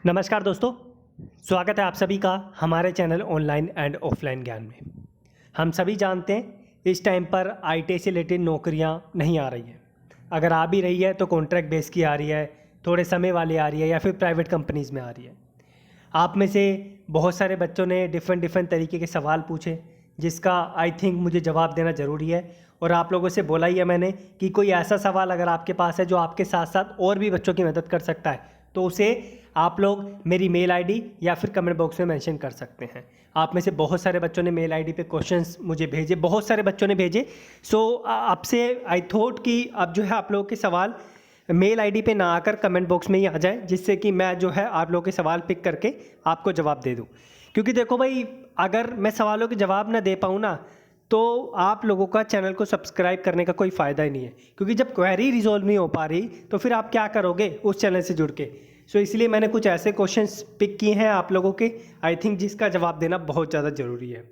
नमस्कार दोस्तों, स्वागत है आप सभी का हमारे चैनल ऑनलाइन एंड ऑफलाइन ज्ञान में। हम सभी जानते हैं इस टाइम पर आईटी से रिलेटेड नौकरियां नहीं आ रही हैं। अगर आ भी रही है तो कॉन्ट्रैक्ट बेस की आ रही है, थोड़े समय वाली आ रही है या फिर प्राइवेट कंपनीज़ में आ रही है। आप में से बहुत सारे बच्चों ने डिफरेंट तरीके के सवाल पूछे, जिसका आई थिंक मुझे जवाब देना ज़रूरी है। और आप लोगों से बोला ही है मैंने कि कोई ऐसा सवाल अगर आपके पास है जो आपके साथ साथ और भी बच्चों की मदद कर सकता है, तो उसे आप लोग मेरी मेल आईडी या फिर कमेंट बॉक्स में मेंशन कर सकते हैं। आप में से बहुत सारे बच्चों ने मेल आईडी पे क्वेश्चंस मुझे भेजे, बहुत सारे बच्चों ने भेजे। सो आपसे आई थॉट कि अब जो है आप लोगों के सवाल मेल आईडी पे ना आकर कमेंट बॉक्स में ही आ जाए, जिससे कि मैं जो है आप लोगों के सवाल पिक करके आपको जवाब दे दूं। क्योंकि देखो भाई, अगर मैं सवालों के जवाब ना दे पाऊँ ना, तो आप लोगों का चैनल को सब्सक्राइब करने का कोई फ़ायदा ही नहीं है। क्योंकि जब क्वेरी रिजॉल्व नहीं हो पा रही तो फिर आप क्या करोगे उस चैनल से जुड़ के। सो इसलिए मैंने कुछ ऐसे क्वेश्चंस पिक किए हैं आप लोगों के, आई थिंक जिसका जवाब देना बहुत ज़्यादा ज़रूरी है।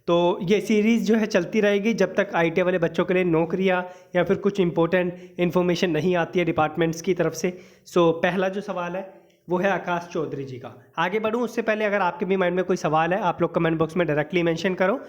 तो ये सीरीज़ जो है चलती रहेगी जब तक आईटी वाले बच्चों के लिए नौकरियां या फिर कुछ इंपॉर्टेंट इन्फॉर्मेशन नहीं आती है डिपार्टमेंट्स की तरफ से। सो पहला जो सवाल है वो है आकाश चौधरी जी का। आगे बढ़ूं उससे पहले अगर आपके भी माइंड में कोई सवाल है, आप लोग कमेंट बॉक्स में डायरेक्टली मेंशन करो।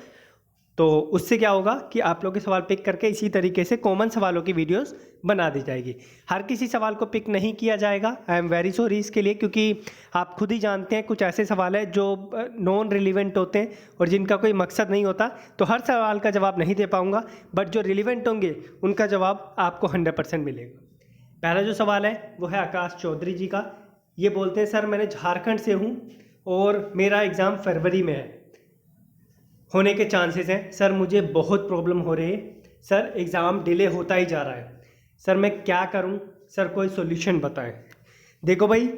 तो उससे क्या होगा कि आप लोग के सवाल पिक करके इसी तरीके से कॉमन सवालों की वीडियोस बना दी जाएगी। हर किसी सवाल को पिक नहीं किया जाएगा, आई एम वेरी सॉरी इसके लिए, क्योंकि आप खुद ही जानते हैं कुछ ऐसे सवाल है जो नॉन रिलीवेंट होते हैं और जिनका कोई मकसद नहीं होता। तो हर सवाल का जवाब नहीं दे पाऊंगा, बट जो रिलीवेंट होंगे उनका जवाब आपको 100% मिलेगा। पहला जो सवाल है वो है आकाश चौधरी जी का। ये बोलते हैं, सर मैंने झारखंड से हूँ और मेरा एग्ज़ाम फरवरी में है, होने के चांसेस हैं। सर मुझे बहुत प्रॉब्लम हो रही है, सर एग्ज़ाम डिले होता ही जा रहा है, सर मैं क्या करूं, सर कोई सॉल्यूशन बताएं। देखो भाई,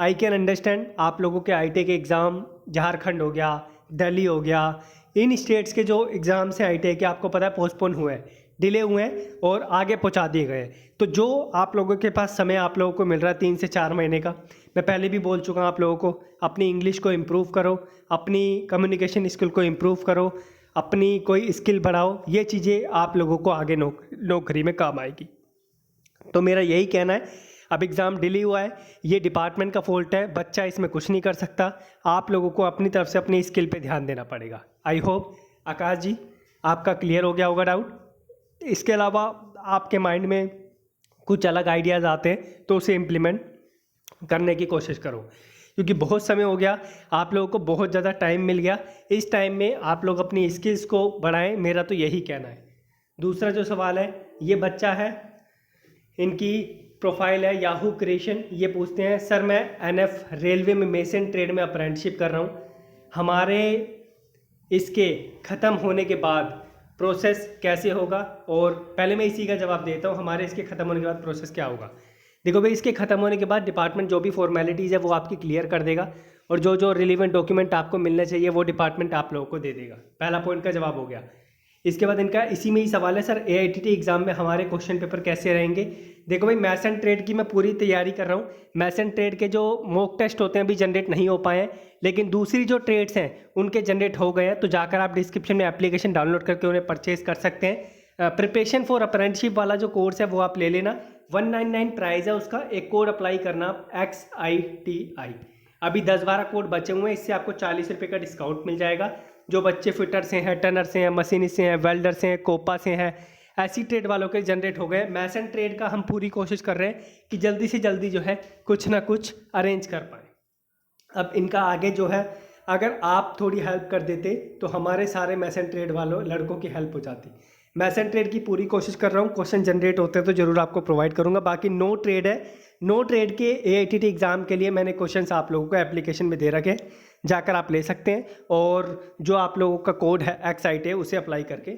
आई कैन अंडरस्टैंड आप लोगों के आईटी के एग्ज़ाम झारखंड हो गया, दिल्ली हो गया, इन स्टेट्स के जो एग्ज़ाम्स हैं आईटी के, आपको पता है पोस्टपोन हुए हैं, डिले हुए हैं और आगे पहुंचा दिए गए। तो जो आप लोगों के पास समय आप लोगों को मिल रहा है 3 से 4 महीने का, मैं पहले भी बोल चुका हूँ आप लोगों को, अपनी इंग्लिश को इम्प्रूव करो, अपनी कम्युनिकेशन स्किल को इम्प्रूव करो, अपनी कोई स्किल बढ़ाओ। ये चीज़ें आप लोगों को आगे नौकरी में काम आएगी। तो मेरा यही कहना है, अब एग्ज़ाम डिले हुआ है, ये डिपार्टमेंट का फॉल्ट है, बच्चा इसमें कुछ नहीं कर सकता। आप लोगों को अपनी तरफ से अपनी स्किल पे ध्यान देना पड़ेगा। आई होप आकाश जी आपका क्लियर हो गया होगा डाउट। इसके अलावा आपके माइंड में कुछ अलग आइडियाज़ आते हैं तो उसे इम्प्लीमेंट करने की कोशिश करो, क्योंकि बहुत समय हो गया, आप लोगों को बहुत ज़्यादा टाइम मिल गया। इस टाइम में आप लोग अपनी स्किल्स को बढ़ाएं, मेरा तो यही कहना है। दूसरा जो सवाल है, ये बच्चा है, इनकी प्रोफाइल है याहू क्रिएशन। ये पूछते हैं, सर मैं एनएफ रेलवे में मेसन ट्रेड में अप्रेंटिसशिप कर रहा हूँ, हमारे इसके ख़त्म होने के बाद प्रोसेस कैसे होगा। और पहले मैं इसी का जवाब देता हूँ, हमारे इसके ख़त्म होने के बाद प्रोसेस क्या होगा। देखो भाई, इसके ख़त्म होने के बाद डिपार्टमेंट जो भी फॉर्मेलिटीज़ है वो आपकी क्लियर कर देगा, और जो जो रिलीवेंट डॉक्यूमेंट आपको मिलने चाहिए वो डिपार्टमेंट आप लोगों को दे देगा। पहला पॉइंट का जवाब हो गया। इसके बाद इनका इसी में ही सवाल है, सर एआईटीटी एग्ज़ाम में हमारे क्वेश्चन पेपर कैसे रहेंगे। देखो भाई, मैसन ट्रेड की मैं पूरी तैयारी कर रहा हूँ। मैसन ट्रेड के जो मॉक टेस्ट होते हैं अभी जनरेट नहीं हो पाए हैं, लेकिन दूसरी जो ट्रेड्स हैं उनके जनरेट हो गए हैं। तो जाकर आप डिस्क्रिप्शन में एप्लीकेशन डाउनलोड करके उन्हें परचेज कर सकते हैं। प्रिपरेशन फॉर अप्रेंटिसशिप वाला जो कोर्स है वो आप ले लेना, 199 प्राइस है उसका। एक कोड अप्लाई करना XITI। अभी 10-12 कोड बचे हुए हैं, इससे आपको 40 रुपये का डिस्काउंट मिल जाएगा। जो बच्चे फिटर से हैं, टनर से हैं, मशीनिस्ट से हैं, वेल्डर से हैं, कोपा से हैं, ऐसी ट्रेड वालों के जनरेट हो गए। मैसन ट्रेड का हम पूरी कोशिश कर रहे हैं कि जल्दी से जल्दी जो है कुछ ना कुछ अरेंज कर पाएँ। अब इनका आगे जो है, अगर आप थोड़ी हेल्प कर देते तो हमारे सारे मैसन ट्रेड वालों लड़कों की हेल्प हो जाती। मैसन ट्रेड की पूरी कोशिश कर रहा हूँ, क्वेश्चन जनरेट होते हैं तो ज़रूर आपको प्रोवाइड करूँगा। बाकी नो ट्रेड है, नो ट्रेड के एआईटीटी एग्ज़ाम के लिए मैंने क्वेश्चंस आप लोगों को एप्लीकेशन में दे रखे हैं, जाकर आप ले सकते हैं। और जो आप लोगों का कोड है XITI उसे अप्लाई करके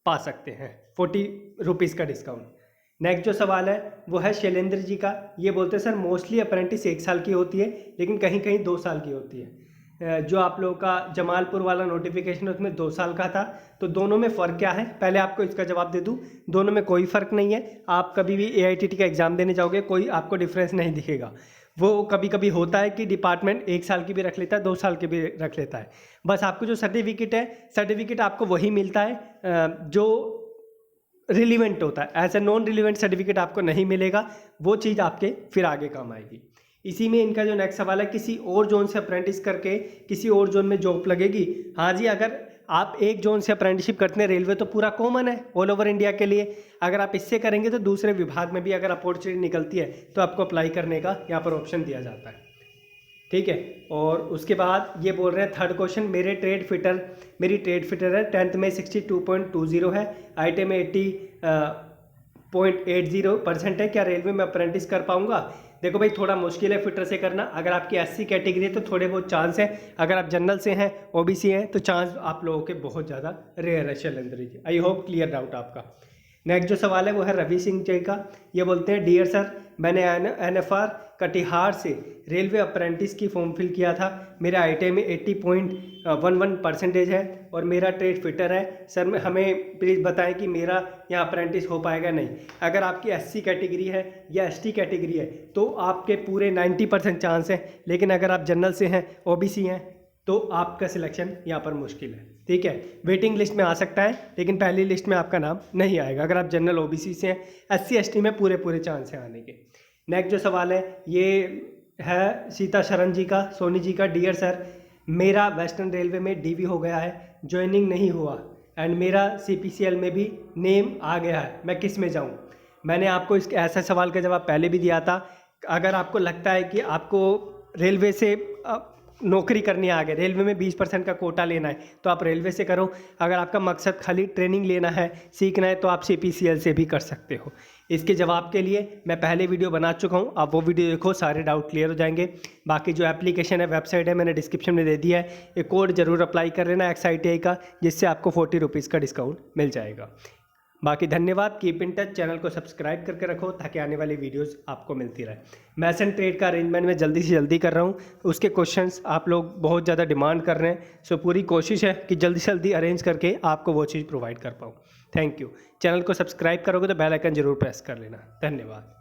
पा सकते हैं 40 रुपीज़ का डिस्काउंट। नेक्स्ट जो सवाल है वो है शैलेंद्र जी का। ये बोलते हैं, सर मोस्टली अप्रेंटिस 1 साल की होती है, लेकिन कहीं कहीं 2 साल की होती है। जो आप लोगों का जमालपुर वाला नोटिफिकेशन है उसमें 2 साल का था, तो दोनों में फ़र्क क्या है, पहले आपको इसका जवाब दे दूं। दोनों में कोई फ़र्क नहीं है। आप कभी भी एआईटीटी का एग्ज़ाम देने जाओगे, कोई आपको डिफरेंस नहीं दिखेगा। वो कभी कभी होता है कि डिपार्टमेंट 1 साल की भी रख लेता है, 2 साल की भी रख लेता है। बस आपको जो सर्टिफिकेट है, सर्टिफिकेट आपको वही मिलता है जो रिलीवेंट होता है। As a non relevant certificate आपको नहीं मिलेगा, वो चीज़ आपके फिर आगे काम आएगी। इसी में इनका जो नेक्स्ट सवाल है, किसी और जोन से अप्रेंटिस करके किसी और जोन में जॉब लगेगी। हाँ जी, अगर आप एक जोन से अप्रेंटिसशिप करते हैं, रेलवे तो पूरा कॉमन है ऑल ओवर इंडिया के लिए, अगर आप इससे करेंगे तो दूसरे विभाग में भी अगर अपॉर्चुनिटी निकलती है तो आपको अप्लाई करने का यहाँ पर ऑप्शन दिया जाता है। ठीक है, और उसके बाद ये बोल रहे हैं थर्ड क्वेश्चन, मेरी ट्रेड फिटर है 10th में 62.20 है, IIT में 80.80% है, क्या रेलवे में अप्रेंटिस कर पाऊंगा। देखो भाई, थोड़ा मुश्किल है फिटर से करना। अगर आपकी SC कैटेगरी है तो थोड़े बहुत चांस है, अगर आप जनरल से हैं, OBC हैं, तो चांस आप लोगों के बहुत ज़्यादा रेयर है। Shailendra ji, I hope clear doubt आपका। नेक्स्ट जो सवाल है वो है रवि सिंह जी का। ये बोलते हैं, डियर सर, मैंने NFR कटिहार से रेलवे अप्रेंटिस की फॉर्म फिल किया था, मेरा IIT में 80.11% है और मेरा ट्रेड फिटर है। सर हमें प्लीज़ बताएं कि मेरा यहाँ अप्रेंटिस हो पाएगा नहीं। अगर आपकी SC कैटेगरी है या ST कैटेगरी है तो आपके पूरे 90% चांस है, लेकिन अगर आप जनरल से हैं, OBC हैं, तो आपका सिलेक्शन यहाँ पर मुश्किल है। ठीक है, वेटिंग लिस्ट में आ सकता है लेकिन पहली लिस्ट में आपका नाम नहीं आएगा अगर आप जनरल OBC से हैं। SC ST में पूरे चांस हैं आने के। नेक्स्ट जो सवाल है ये है सीता शरण जी का, सोनी जी का। डियर सर, मेरा वेस्टर्न रेलवे में DV हो गया है, ज्वाइनिंग नहीं हुआ एंड मेरा CPCL में भी नेम आ गया है, मैं किस में जाऊँ। मैंने आपको इस ऐसा सवाल का जवाब पहले भी दिया था। अगर आपको लगता है कि आपको रेलवे से नौकरी करनी है, आगे रेलवे में 20% का कोटा लेना है तो आप रेलवे से करो। अगर आपका मकसद खाली ट्रेनिंग लेना है, सीखना है, तो आप CPCL से भी कर सकते हो। इसके जवाब के लिए मैं पहले वीडियो बना चुका हूँ, आप वो वीडियो देखो, सारे डाउट क्लियर हो जाएंगे। बाकी जो एप्लीकेशन है, वेबसाइट है, मैंने डिस्क्रिप्शन में दे दिया है। एक कोड जरूर अप्लाई कर लेना XITI का, जिससे आपको 40 रुपीज़ का डिस्काउंट मिल जाएगा। बाकी धन्यवाद, कीप इन टच, चैनल को सब्सक्राइब करके रखो ताकि आने वाली वीडियोस आपको मिलती रहे। मैसन ट्रेड का अरेंजमेंट मैं जल्दी से जल्दी कर रहा हूँ, उसके क्वेश्चंस आप लोग बहुत ज़्यादा डिमांड कर रहे हैं, सो पूरी कोशिश है कि जल्दी से जल्दी अरेंज करके आपको वो चीज़ प्रोवाइड कर पाऊँ। Thank you. चैनल को सब्सक्राइब करोगे तो बेल आइकन जरूर प्रेस कर लेना। धन्यवाद।